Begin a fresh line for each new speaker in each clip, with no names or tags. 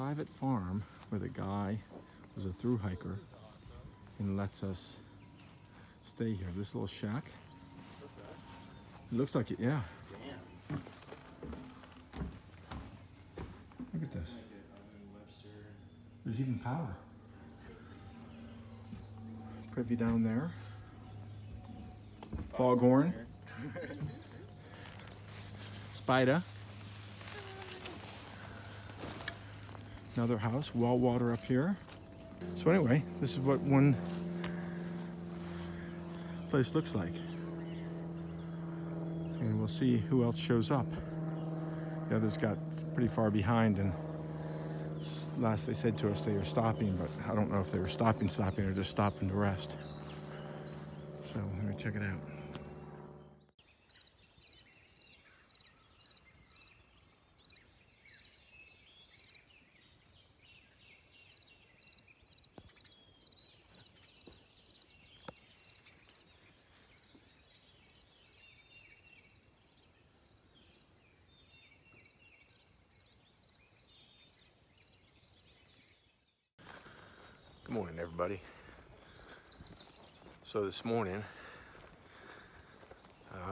private farm where the guy was a through hiker and lets us stay here. This little shack. It looks like it, yeah.
Damn.
Look at this. There's even power. Privy down there. Foghorn. Spider. Another house, well water up here. So anyway, this is what one place looks like. And we'll see who else shows up. The others got pretty far behind, and last they said to us they were stopping, but I don't know if they were stopping or just stopping to rest. So let me check it out. Good morning, everybody. So this morning,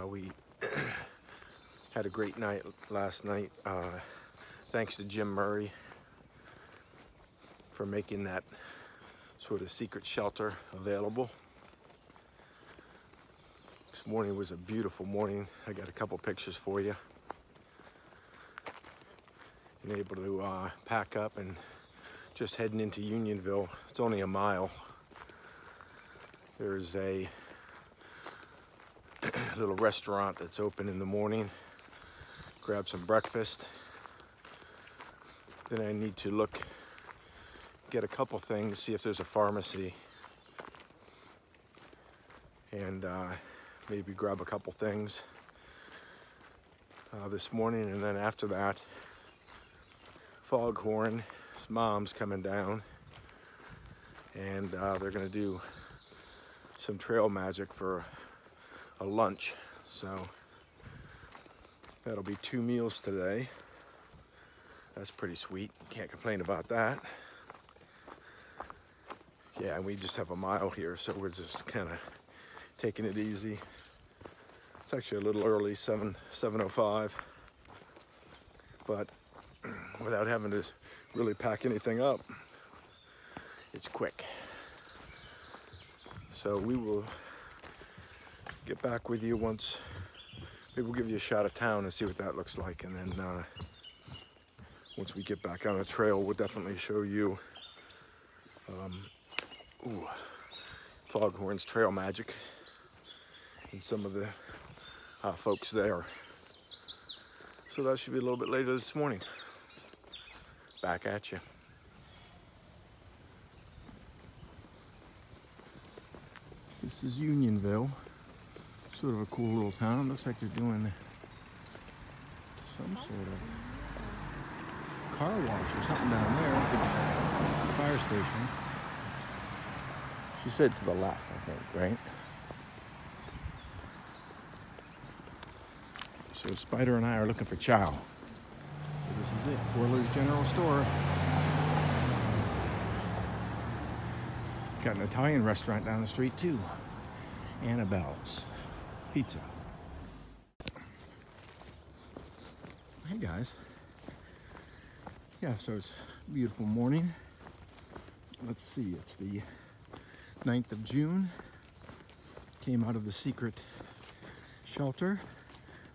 we had a great night last night. Thanks to Jim Murray for making that sort of secret shelter available. This morning was a beautiful morning. I got a couple pictures for you. And able to pack up and just heading into Unionville. It's only a mile. There's a little restaurant that's open in the morning. Grab some breakfast. Then I need to get a couple things, see if there's a pharmacy. And maybe grab a couple things this morning. And then after that, Foghorn. Mom's coming down, and they're gonna do some trail magic for a lunch, so that'll be 2 meals today. That's pretty sweet, can't complain about that. Yeah, and we just have a mile here, so we're just kind of taking it easy. It's actually a little early, 7:05, but without having to really pack anything up, it's quick. So we will get back with you once, maybe we'll give you a shot of town and see what that looks like, and then once we get back on the trail, we'll definitely show you Foghorn's trail magic and some of the folks there. So that should be a little bit later this morning. Back at you. This is Unionville. Sort of a cool little town. Looks like they're doing some sort of car wash or something down there at the fire station. She said to the left, I think, right? So Spider and I are looking for chow. So this is it, Whirler's General Store. Got an Italian restaurant down the street too. Annabelle's Pizza. Hey guys. Yeah, so it's a beautiful morning. Let's see, it's the 9th of June. Came out of the secret shelter.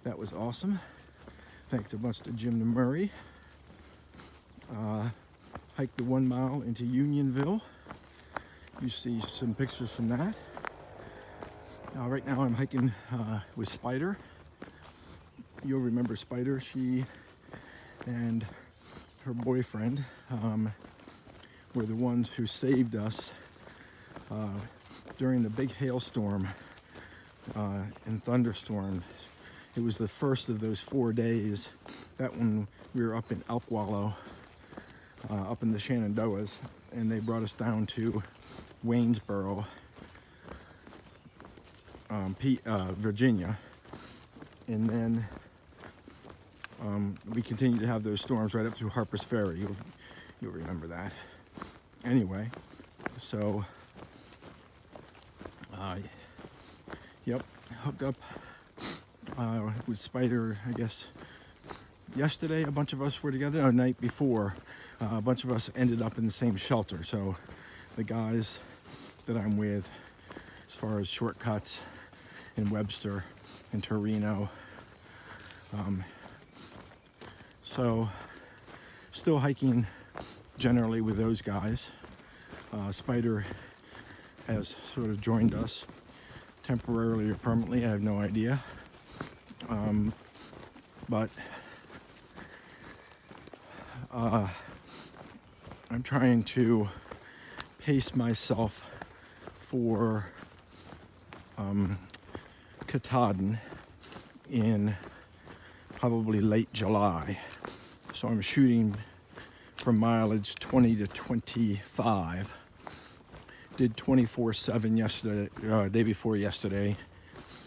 That was awesome. Thanks a bunch to Jim Murray. Hiked the 1 mile into Unionville. You see some pictures from that. Right now I'm hiking with Spider. You'll remember Spider. She and her boyfriend were the ones who saved us during the big hailstorm and thunderstorm. It was the first of those 4 days. That one we were up in Elk Wallow, up in the Shenandoahs, and they brought us down to Waynesboro, Virginia. And then we continued to have those storms right up through Harper's Ferry. You'll remember that. Anyway, so, yep, hooked up with Spider, I guess, yesterday. A bunch of us were together. The night before, a bunch of us ended up in the same shelter. So the guys that I'm with, as far as shortcuts in Webster and Torino, so still hiking generally with those guys. Spider has sort of joined us temporarily or permanently, I have no idea. But I'm trying to pace myself for Katahdin in probably late July. So I'm shooting for mileage 20 to 25. Did 24/7 yesterday, day before yesterday.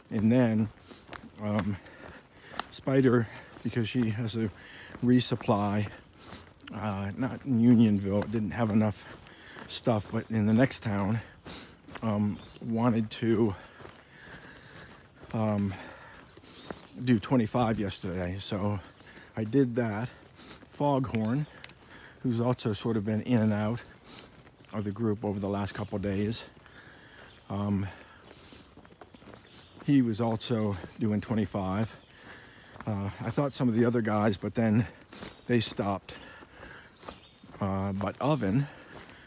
And then Spider, because she has a resupply, not in Unionville, didn't have enough stuff, but in the next town, wanted to do 25 yesterday. So I did that. Foghorn, who's also sort of been in and out of the group over the last couple of days, he was also doing 25. I thought some of the other guys, but then they stopped. But Oven,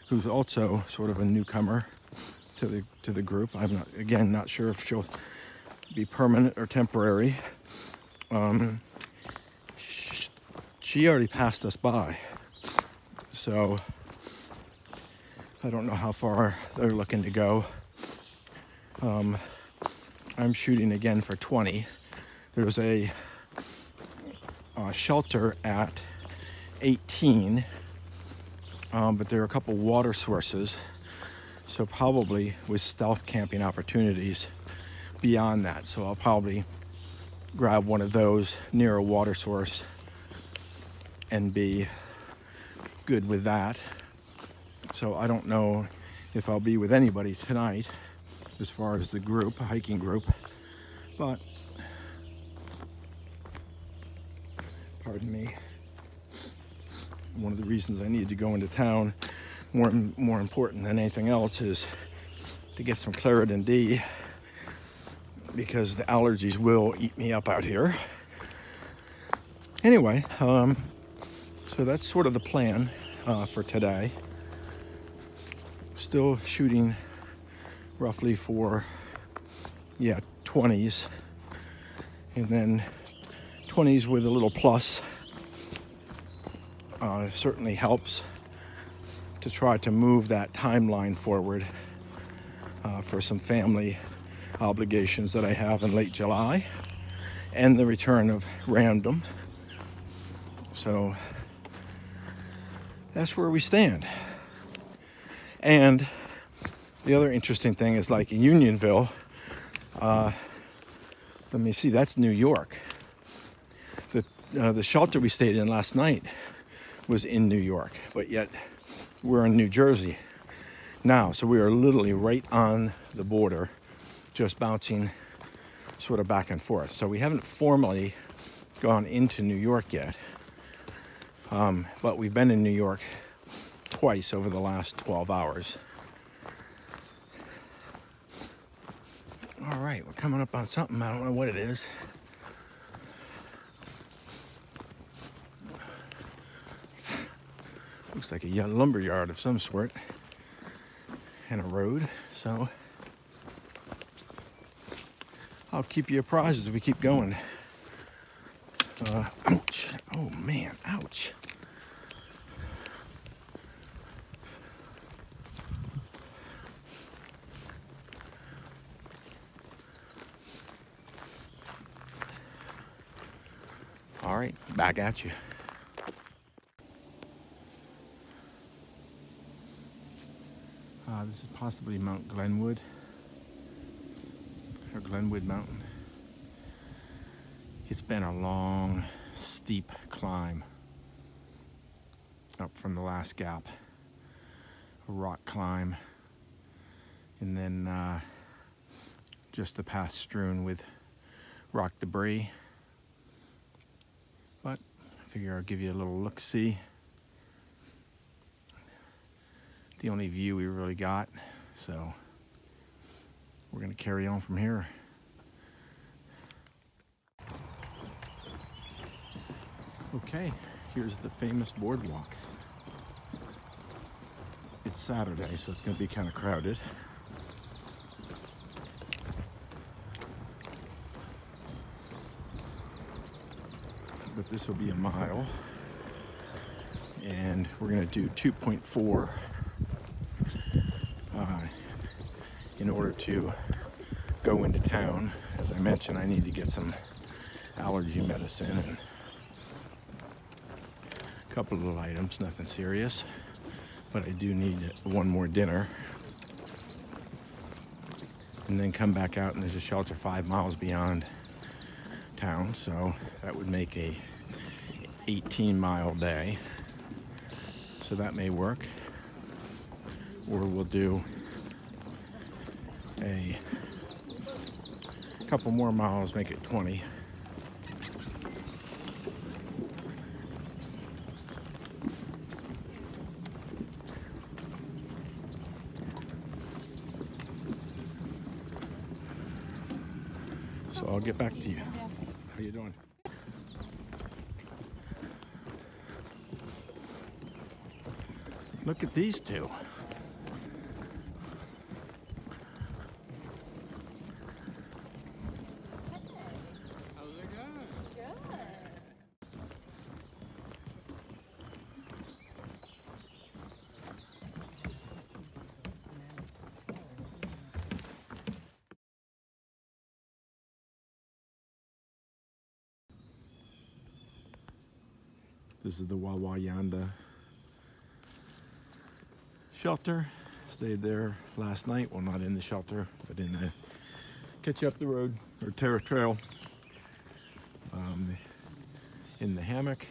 who's also sort of a newcomer to the group, I'm not sure if she'll be permanent or temporary. She already passed us by, so I don't know how far they're looking to go. I'm shooting again for 20. There's a shelter at 18, but there are a couple water sources, so probably with stealth camping opportunities beyond that. So I'll probably grab one of those near a water source and be good with that. So I don't know if I'll be with anybody tonight as far as the group, hiking group, but pardon me, one of the reasons I need to go into town, more important than anything else, is to get some Claritin D, because the allergies will eat me up out here. Anyway, so that's sort of the plan for today. Still shooting roughly for 20s, and then 20s with a little plus certainly helps to try to move that timeline forward for some family obligations that I have in late July and the return of Random. So that's where we stand. And the other interesting thing is, like in Unionville, let me see, that's New York. The shelter we stayed in last night was in New York, but yet we're in New Jersey now. So we are literally right on the border, just bouncing sort of back and forth. So we haven't formally gone into New York yet, but we've been in New York twice over the last 12 hours. All right, we're coming up on something. I don't know what it is. Looks like a lumber yard of some sort and a road. So I'll keep you apprised as we keep going. Ouch. Oh man, ouch. All right, back at you. This is possibly Mount Glenwood, or Glenwood Mountain. It's been a long, steep climb. up from the last gap. A rock climb, and then just the path strewn with rock debris. But I figure I'll give you a little look-see. The only view we really got, so we're gonna carry on from here. Okay, here's the famous boardwalk. It's Saturday, so it's gonna be kind of crowded. But this will be a mile, and we're gonna do 2.4 in order to go into town. As I mentioned, I need to get some allergy medicine and a couple of little items, nothing serious, but I do need one more dinner, and then come back out, and there's a shelter 5 miles beyond town, so that would make a 18-mile day, so that may work. Or we'll do a couple more miles, make it 20. So I'll get back to you. How you doing? Look at these two.
How's it going? Good.
This is the Wawayanda Shelter. Stayed there last night. Well, not in the shelter, but in the catch up the road or terrace trail, in the hammock.